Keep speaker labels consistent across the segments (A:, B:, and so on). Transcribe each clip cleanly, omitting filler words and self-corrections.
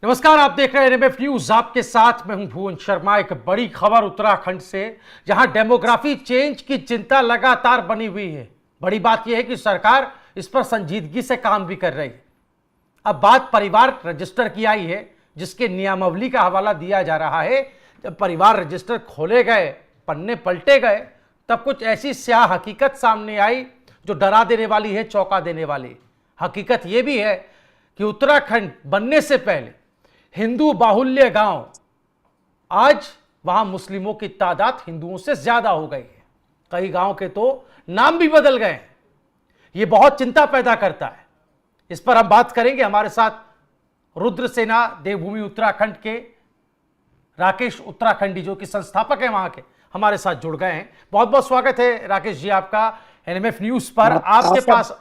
A: नमस्कार, आप देख रहे हैं एनएमएफ न्यूज। आपके साथ मैं हूं भुवन शर्मा। एक बड़ी खबर उत्तराखंड से, जहां डेमोग्राफी चेंज की चिंता लगातार बनी हुई है। बड़ी बात यह है कि सरकार इस पर संजीदगी से काम भी कर रही है। अब बात परिवार रजिस्टर की आई है, जिसके नियमावली का हवाला दिया जा रहा है। जब परिवार रजिस्टर खोले गए, पन्ने पलटे गए, तब कुछ ऐसी स्याह हकीकत सामने आई जो डरा देने वाली है, चौंका देने वाली। हकीकत यह भी है कि उत्तराखंड बनने से पहले हिंदू बाहुल्य गांव, आज वहां मुस्लिमों की तादाद हिंदुओं से ज्यादा हो गई है। कई गांव के तो नाम भी बदल गए हैं। यह बहुत चिंता पैदा करता है। इस पर हम बात करेंगे। हमारे साथ रुद्रसेना देवभूमि उत्तराखंड के राकेश उत्तराखंडी, जो कि संस्थापक है वहां के, हमारे साथ जुड़ गए हैं। बहुत बहुत स्वागत है राकेश जी आपका एनएमएफ न्यूज पर। आपके पास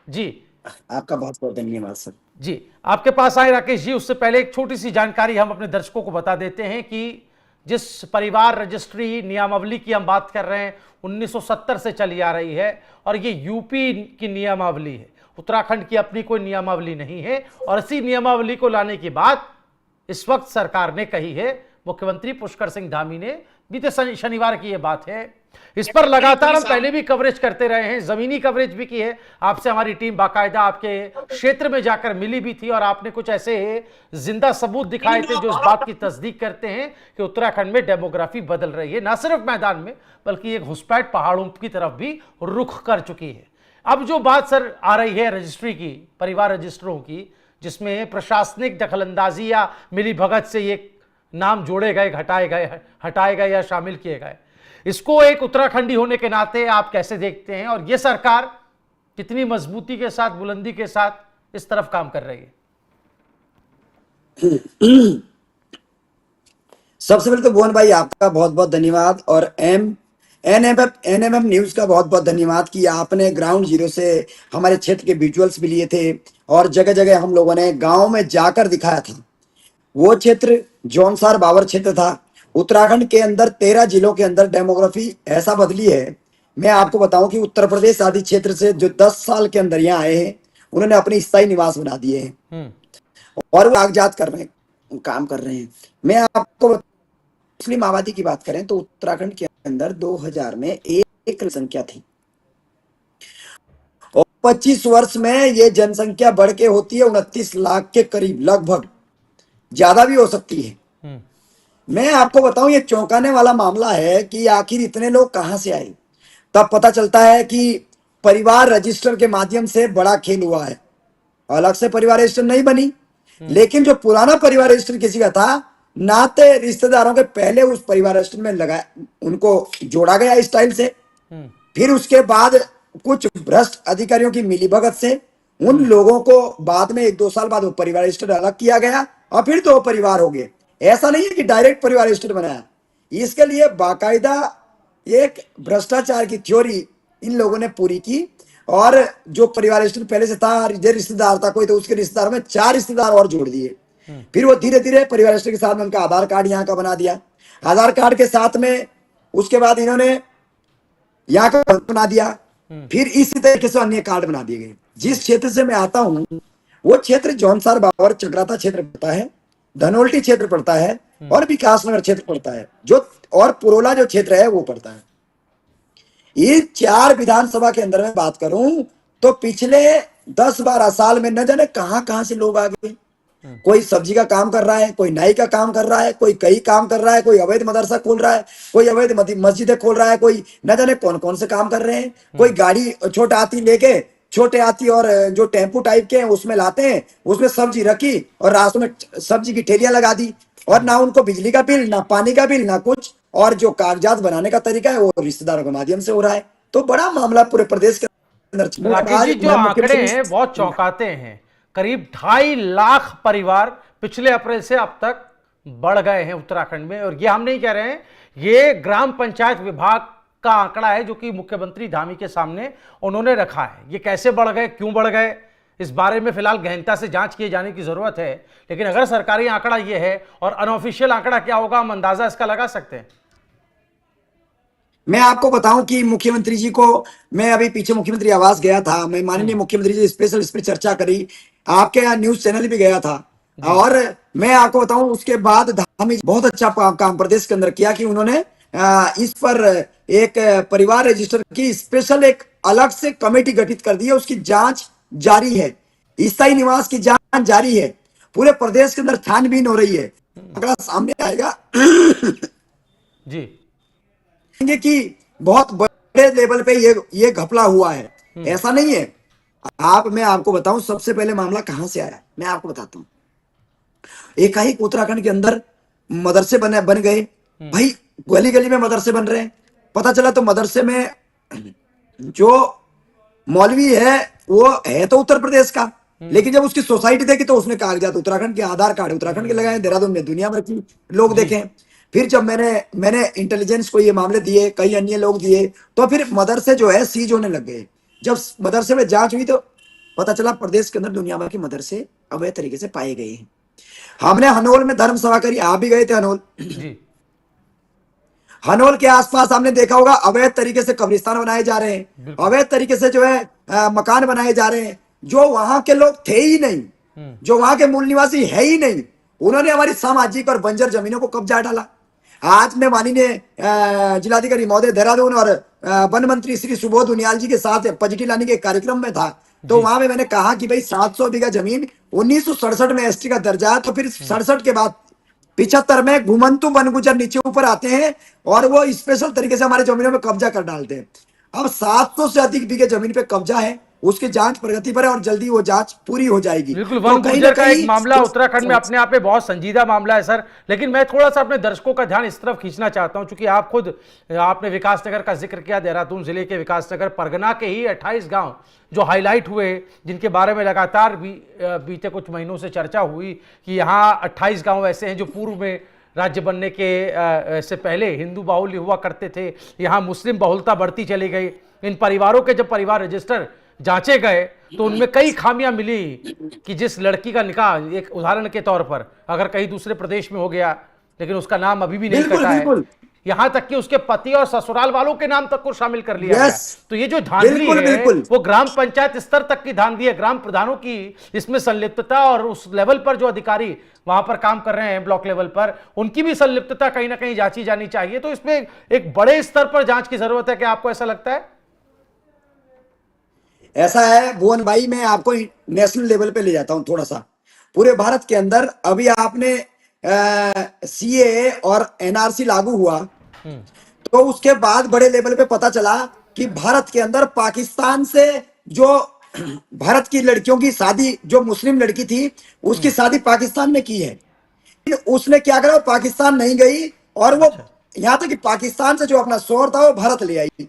A: जी,
B: आपका बहुत बहुत धन्यवाद सर।
A: जी, आपके पास आए राकेश जी, उससे पहले एक छोटी सी जानकारी हम अपने दर्शकों को बता देते हैं कि जिस परिवार रजिस्ट्री नियमावली की हम बात कर रहे हैं, 1970 से चली आ रही है और ये यूपी की नियमावली है। उत्तराखंड की अपनी कोई नियमावली नहीं है। और इसी नियमावली को लाने की बात इस वक्त सरकार ने कही है। मुख्यमंत्री पुष्कर सिंह धामी ने बीते शनिवार की यह बात है। इस पर लगातार हम पहले भी कवरेज करते रहे हैं, जमीनी कवरेज भी की है। आपसे हमारी टीम बाकायदा आपके क्षेत्र में जाकर मिली भी थी और आपने कुछ ऐसे जिंदा सबूत दिखाए थे जो इस बात की तस्दीक करते हैं कि उत्तराखंड में डेमोग्राफी बदल रही है, न सिर्फ मैदान में बल्कि एक घुसपैठ पहाड़ों की तरफ भी रुख कर चुकी है। अब जो बात सर आ रही है रजिस्ट्री की, परिवार रजिस्टरों की, जिसमें प्रशासनिक दखलंदाजी या मिली भगत से ये नाम जोड़े गए, हटाए गए या शामिल किए गए, इसको एक उत्तराखंडी होने के नाते आप कैसे देखते हैं? और यह सरकार कितनी मजबूती के साथ, बुलंदी के साथ इस तरफ काम कर रही है?
B: सबसे पहले तो भुवन भाई आपका बहुत बहुत धन्यवाद और एनएमएम न्यूज का बहुत बहुत धन्यवाद कि आपने ग्राउंड जीरो से हमारे क्षेत्र के विजुअल्स भी लिए थे और जगह जगह हम लोगों ने गांव में जाकर दिखाया था। वो क्षेत्र जौनसार बाबर क्षेत्र था। उत्तराखंड के अंदर 13 जिलों के अंदर डेमोग्राफी ऐसा बदली है। मैं आपको बताऊं कि उत्तर प्रदेश आदि क्षेत्र से जो 10 साल के अंदर यहाँ आए हैं, उन्होंने अपनी स्थायी निवास बना दिए हैं और वो कागजात कर रहे हैं, काम कर रहे हैं। मैं आपको मुस्लिम आबादी की बात करें तो उत्तराखंड के अंदर 2000 में एक संख्या थी और 25 वर्ष में ये जनसंख्या बढ़ के होती है 29 लाख के करीब, लगभग, ज्यादा भी हो सकती है। मैं आपको बताऊं, ये चौंकाने वाला मामला है कि आखिर इतने लोग कहां से आए। तब पता चलता है कि परिवार रजिस्टर के माध्यम से बड़ा खेल हुआ है। अलग से परिवार रजिस्टर नहीं बनी, लेकिन जो पुराना परिवार रजिस्टर किसी का था, नाते रिश्तेदारों के पहले उस परिवार रजिस्टर में लगाया, उनको जोड़ा गया इस स्टाइल से। फिर उसके बाद कुछ भ्रष्ट अधिकारियों की मिलीभगत से उन लोगों को बाद में 1-2 साल बाद वो परिवार रजिस्टर अलग किया गया और फिर 2 परिवार हो गए। ऐसा नहीं है कि डायरेक्ट परिवार रजिस्टर बनाया। इसके लिए बाकायदा एक भ्रष्टाचार की थ्योरी इन लोगों ने पूरी की और जो परिवार रजिस्टर पहले से था, जो रिश्तेदार था कोई, तो उसके रिश्तेदारों में 4 रिश्तेदार और जोड़ दिए। फिर वो धीरे धीरे परिवार रजिस्टर के साथ में उनका आधार कार्ड यहाँ का बना दिया। आधार कार्ड के साथ में उसके बाद इन्होंने यहाँ का बना दिया। फिर इसी तरीके से अन्य कार्ड बना दिए गए। जिस क्षेत्र से मैं आता हूँ वो क्षेत्र जौनसार बाबर चक्राता क्षेत्र पड़ता है, धनोल्टी क्षेत्र पड़ता है और विकासनगर क्षेत्र पड़ता है, जो और पुरोला जो क्षेत्र है वो पड़ता है। ये 4 विधानसभा के अंदर में बात करूं तो पिछले 10-12 साल में न जाने कहां कहां से लोग आ गए। कोई सब्जी का काम कर रहा है, कोई नाई का काम कर रहा है, कोई कई काम कर रहा है, कोई अवैध मदरसा खोल रहा है, कोई अवैध मस्जिदें खोल रहा है, कोई न जाने कौन कौन से काम कर रहे हैं। कोई गाड़ी छोटा हाथी लेके, छोटे हाथी और जो टेम्पो टाइप के हैं उसमें लाते हैं, उसमें सब्जी रखी और रास्तों में सब्जी की ठेलियां लगा दी और ना उनको बिजली का बिल, ना पानी का बिल, ना कुछ। और जो कागजात बनाने का तरीका है वो रिश्तेदारों के माध्यम से हो रहा है। तो बड़ा मामला पूरे प्रदेश के अंदर।
A: राकेश जी, जो आंकड़े हैं बहुत चौंकाते हैं। करीब 2.5 लाख परिवार पिछले अप्रैल से अब तक बढ़ गए हैं उत्तराखंड में। और ये हम नहीं कह रहे हैं, ये ग्राम पंचायत विभाग का आंकड़ा है जो कि मुख्यमंत्री धामी के सामने उन्होंने रखा है। ये कैसे बढ़ गए, क्यों बढ़ गए, इस बारे में फिलहाल गहनता से जांच किए जाने की जरूरत है। लेकिन अगर सरकारी आंकड़ा ये है और अनऑफिशियल आंकड़ा क्या होगा, हम अंदाजा इसका लगा सकते हैं।
B: मैं आपको बताऊं कि मुख्यमंत्री जी को, मैं अभी पीछे मुख्यमंत्री आवास गया था, मैं माननीय मुख्यमंत्री जी स्पेशल इस पर चर्चा करी, आपके यहाँ न्यूज चैनल भी गया था और मैं आपको बताऊं, उसके बाद धामी बहुत अच्छा काम प्रदेश के अंदर किया कि उन्होंने इस पर एक परिवार रजिस्टर की स्पेशल एक अलग से कमेटी गठित कर दी है, उसकी जांच जारी है, ईसाई निवास की जांच जारी है, पूरे प्रदेश के अंदर छानबीन हो रही है। अगला सामने आएगा
A: जी
B: कि बहुत बड़े लेवल पे ये घपला हुआ है, ऐसा नहीं है। मैं आपको बताऊं सबसे पहले मामला कहां से आया, मैं आपको बताता हूं। एकाएक उत्तराखंड के अंदर मदरसे बन गए भाई, गली गली में मदरसे बन रहे हैं। पता चला तो मदरसे में जो मौलवी है वो है तो उत्तर प्रदेश का, लेकिन जब उसकी सोसाइटी देखी तो उसने कागजात उत्तराखंड के, आधार कार्ड उत्तराखंड के लगाए, देहरादून में दुनिया भर की लोग देखे। फिर जब मैंने इंटेलिजेंस को ये मामले दिए, कई अन्य लोग दिए, तो फिर मदरसे जो है सीज होने लग गए। जब मदरसे में जांच हुई तो पता चला प्रदेश के अंदर दुनिया भर के मदरसे अवैध तरीके से पाए गए हैं। हमने हनोल में धर्म सभा करी, आप भी गए थे हनोल।
A: जी
B: हनोल के आसपास हमने देखा होगा अवैध तरीके से कब्रिस्तान बनाए जा रहे हैं, अवैध तरीके से जो है मकान बनाए जा रहे हैं। जो वहां के लोग थे ही नहीं, जो वहां के मूल निवासी है ही नहीं, उन्होंने हमारी सामाजिक और बंजर जमीनों को कब्जा डाला। आज मैं माननीय जिलाधिकारी महोदय देहरादून और वन मंत्री श्री सुबोध उनियाल जी के साथ पॉजिटिव लाने के कार्यक्रम में था, तो वहां में मैंने कहा कि भाई 700 बीघा जमीन 1967 में एसटी का दर्जा, तो फिर 67 के बाद 75 में घुमंतु वन गुजर नीचे ऊपर आते हैं और वो स्पेशल तरीके से हमारे जमीनों में कब्जा कर डालते हैं। अब 700 से अधिक बीघे जमीन पे कब्जा है, उसकी जांच प्रगति पर है और जल्दी वो जांच पूरी हो जाएगी।
A: बिल्कुल,
B: तो
A: वन गुर्जर का एक मामला उत्तराखंड में अपने आप में बहुत संजीदा मामला है सर। लेकिन मैं थोड़ा सा अपने दर्शकों का ध्यान इस तरफ खींचना चाहता हूं, क्योंकि आप खुद आपने विकासनगर का जिक्र किया, देहरादून जिले के विकासनगर परगना के ही 28 गांव जो हाईलाइट हुए, जिनके बारे में लगातार बीते कुछ महीनों से चर्चा हुई कि यहाँ 28 गांव ऐसे हैं जो पूर्व में राज्य बनने के से पहले हिंदू बाहुल्य हुआ करते थे, यहाँ मुस्लिम बहुलता बढ़ती चली गई। इन परिवारों के जब परिवार रजिस्टर जांचे गए तो उनमें कई खामियां मिली कि जिस लड़की का निकाह, एक उदाहरण के तौर पर, अगर कहीं दूसरे प्रदेश में हो गया लेकिन उसका नाम अभी भी नहीं कटा है, यहां तक कि उसके पति और ससुराल वालों के नाम तक को शामिल कर लिया गया। तो ये जो धांधली है वो ग्राम पंचायत स्तर तक की धांधली है, ग्राम प्रधानों की इसमें संलिप्तता, और उस लेवल पर जो अधिकारी वहां पर काम कर रहे हैं ब्लॉक लेवल पर, उनकी भी संलिप्तता कहीं ना कहीं जांची जानी चाहिए। तो इसमें एक बड़े स्तर पर जांच की जरूरत है, क्या आपको ऐसा लगता है?
B: ऐसा है भुवन भाई, मैं आपको नेशनल लेवल पे ले जाता हूं थोड़ा सा। पूरे भारत के अंदर अभी आपने सीए और एनआरसी लागू हुआ, तो उसके बाद बड़े लेवल पे पता चला कि भारत के अंदर पाकिस्तान से जो भारत की लड़कियों की शादी, जो मुस्लिम लड़की थी उसकी शादी पाकिस्तान में की है। उसने क्या करा, पाकिस्तान नहीं गई और वो यहां तक कि पाकिस्तान से जो अपना शोहर था वो भारत ले आई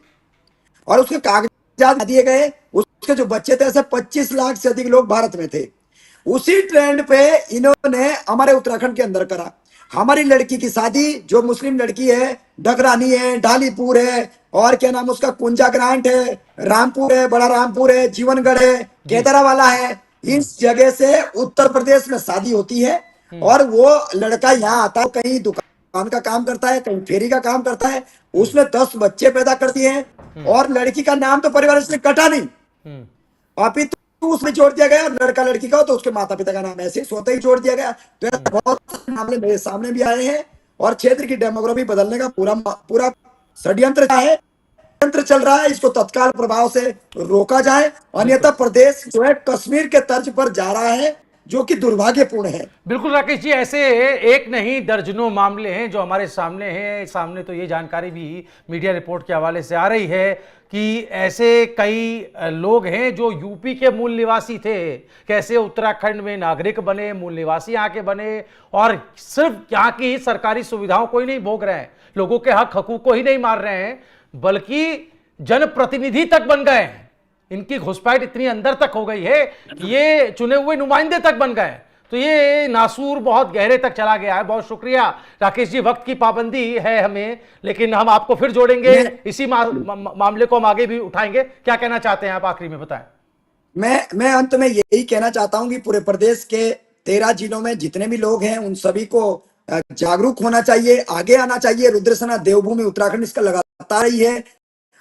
B: और उसके कागजात दिए गए। उसके जो बच्चे थे, ऐसे 25 लाख से अधिक लोग भारत में थे। उसी ट्रेंड पे इन्होंने हमारे उत्तराखंड के अंदर करा। हमारी लड़की की शादी, जो मुस्लिम लड़की है, डगरानी है, ढालीपुर है, और क्या नाम उसका, कुंजा ग्रांट है, रामपुर है, बड़ा रामपुर है, जीवनगढ़ है, केदरावाला है, इस जगह से उत्तर प्रदेश में शादी होती है। और वो लड़का यहाँ आता है, कहीं दुकान का काम करता है, कहीं फेरी का काम करता है, उसने 10 बच्चे पैदा कर दिए हैं और लड़की का नाम तो परिवार इसने कटा नहीं, अभी तो उसमें जोड़ दिया गया। लड़का लड़की का हो तो उसके माता पिता का नाम ऐसे स्वतः ही जोड़ दिया गया। तो बहुत सारे मामले मेरे सामने भी आए हैं और क्षेत्र की डेमोग्राफी बदलने का पूरा षड्यंत्र है, यंत्र चल रहा है। इसको तत्काल प्रभाव से रोका जाए, अन्यथा प्रदेश जो है कश्मीर के तर्ज पर जा रहा है, जो कि दुर्भाग्यपूर्ण है।
A: बिल्कुल राकेश जी, ऐसे एक नहीं दर्जनों मामले हैं जो हमारे सामने हैं। सामने तो ये जानकारी भी मीडिया रिपोर्ट के हवाले से आ रही है कि ऐसे कई लोग हैं जो यूपी के मूल निवासी थे, कैसे उत्तराखंड में नागरिक बने, मूल निवासी यहाँ के बने, और सिर्फ यहाँ की सरकारी सुविधाओं को ही नहीं भोग रहे हैं, लोगों के हक हकूक को ही नहीं मार रहे हैं, बल्कि जनप्रतिनिधि तक बन गए हैं। इनकी घुसपैठ इतनी अंदर तक हो गई है कि ये चुने हुए नुमाइंदे तक बन गए। तो ये नासूर बहुत गहरे तक चला गया है। बहुत शुक्रिया राकेश जी, वक्त की पाबंदी है हमें, लेकिन हम आपको फिर जोड़ेंगे, इसी मामले को हम आगे भी उठाएंगे। क्या कहना चाहते हैं आप आखिरी में, बताएं।
B: मैं अंत में यही कहना चाहता हूं कि पूरे प्रदेश के 13 जिलों में जितने भी लोग हैं उन सभी को जागरूक होना चाहिए, आगे आना चाहिए। रुद्रसेना देवभूमि उत्तराखंड इसका लगातार ही है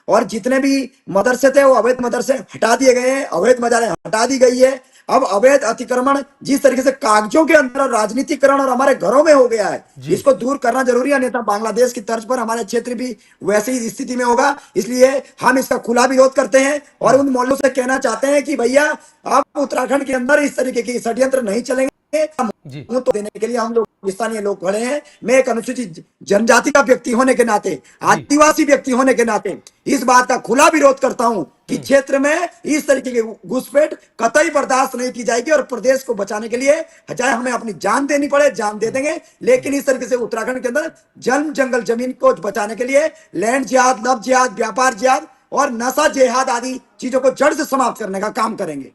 B: और जितने भी मदरसे थे वो अवैध मदरसे हटा दिए गए हैं, अवैध मजारें हटा दी गई है। अब अवैध अतिक्रमण जिस तरीके से कागजों के अंदर राजनीतिकरण और हमारे घरों में हो गया है, इसको दूर करना जरूरी है, अन्यथा बांग्लादेश की तर्ज पर हमारे क्षेत्र भी वैसी ही स्थिति में होगा। इसलिए हम इसका खुला विरोध करते हैं और उन मोहल्लों से कहना चाहते हैं कि भैया आप उत्तराखंड के अंदर इस तरीके की षड्यंत्र नहीं चलेंगे। मुंह तो देने के लिए हम लोग स्थानीय लोग खड़े हैं। मैं एक अनुसूचित जनजाति का व्यक्ति होने के नाते, आदिवासी व्यक्ति होने के नाते इस बात का खुला विरोध करता हूं कि क्षेत्र में इस तरीके की घुसपैठ कतई बर्दाश्त नहीं की जाएगी और प्रदेश को बचाने के लिए चाहे हमें अपनी जान देनी पड़े जान दे देंगे, लेकिन इस तरीके से उत्तराखंड के अंदर जंगल जमीन को बचाने के लिए लैंड जिहाद, लव जिहाद, व्यापार जिहाद और नशा जिहाद आदि चीजों को जड़ से समाप्त करने का काम करेंगे।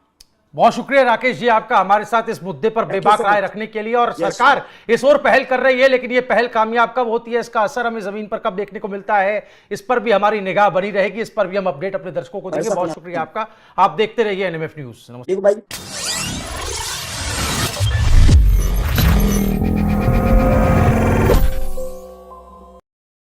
A: बहुत शुक्रिया राकेश जी आपका हमारे साथ इस मुद्दे पर बेबाक राय रखने के लिए। और सरकार इस ओर पहल कर रही है, लेकिन ये पहल कामयाब कब होती है, इसका असर हमें जमीन पर कब देखने को मिलता है, इस पर भी हमारी निगाह बनी रहेगी, इस पर भी हम अपडेट अपने दर्शकों को देंगे। बहुत शुक्रिया आपका। आप देखते रहिए एनएमएफ न्यूज। नमस्ते।